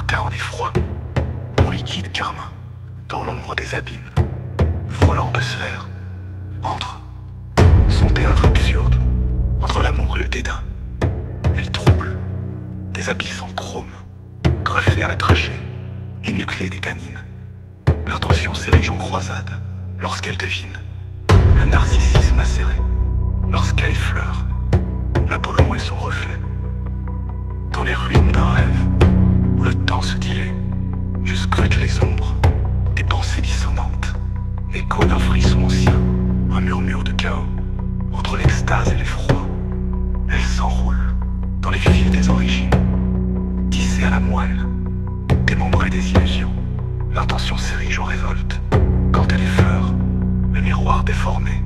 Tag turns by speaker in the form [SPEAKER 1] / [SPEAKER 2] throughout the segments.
[SPEAKER 1] terre en effroi, mon liquide carmin, dans l'ombre des abîmes, frôlant de sphères, entre son théâtre absurde, entre l'amour et le dédain. Elle trouble, des abysses en chrome, greffés à la trachée, énuclés des canines. L'intention s'érige en croisade, lorsqu'elle devine le narcissisme acéré, lorsqu'elle effleure l'Apollon et son reflet. Dans les ruines d'un rêve, où le temps se dilait, je scrute les ombres, des pensées dissonantes, l'écho d'un frisson ancien, un murmure de chaos, entre l'extase et l'effroi. Elle s'enroule dans les fils des origines, tissée à la moelle, démembrée des illusions. L'intention s'érige en révolte, quand elle effleure le miroir déformé,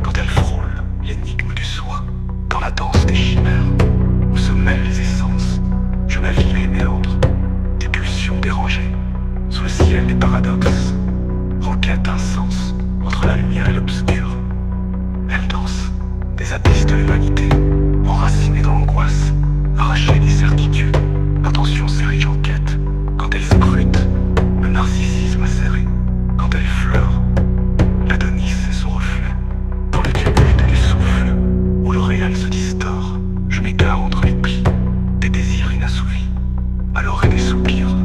[SPEAKER 1] quand elle frôle l'énigme du soi, dans la danse des chimères, où se mêlent les essences, je navigue les méandres, des pulsions dérangées, sous le ciel des paradoxes, requête un sens, entre la lumière et l'obscur. Elle danse des abysses de l'humanité, enracinée dans l'angoisse, arrachée des certitudes. L'intention s'érige en quête, quand elle scrute le narcissisme acéré, quand elle effleure l'Adonis et son reflet. Dans le tumulte du souffle, où le réel se distord, je m'égare entre les plis des désirs inassouvis, à l'oreille des soupirs,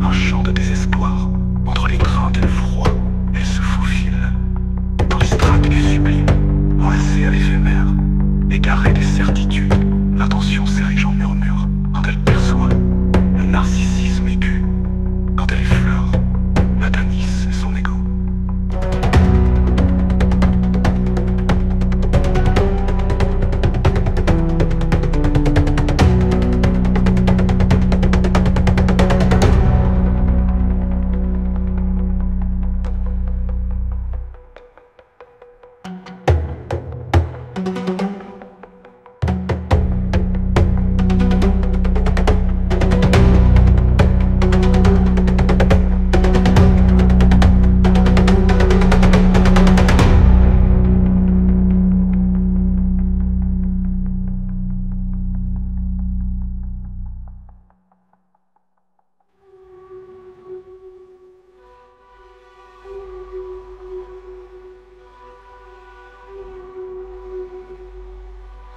[SPEAKER 1] un chant de désespoir, entre les craintes et le froid, elle se faufile, dans les strates du sublime, enlacée à l'éphémère, égarée des certitudes. L'intention s'érige en murmure, quand elle perçoit le narcissisme aigu, quand elle effleure l'Adonis et son égo.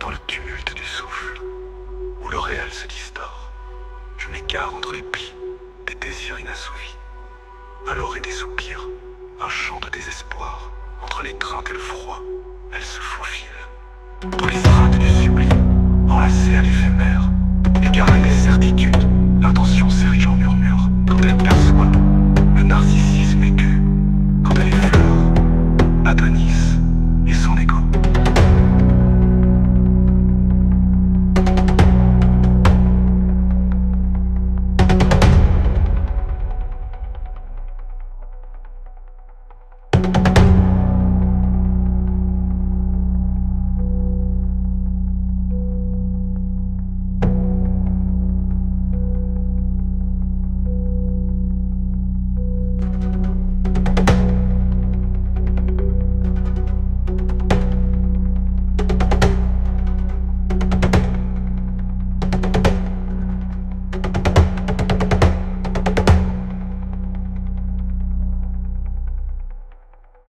[SPEAKER 1] Dans le tumulte du souffle, où le réel se distord, je m'égare entre les plis des désirs inassouvis, à l'oreille des soupirs, un chant de désespoir, entre les craintes et le froid, elle se faufile. Dans les strates du sublime, enlacée à l'éphémère, égarée des certitudes.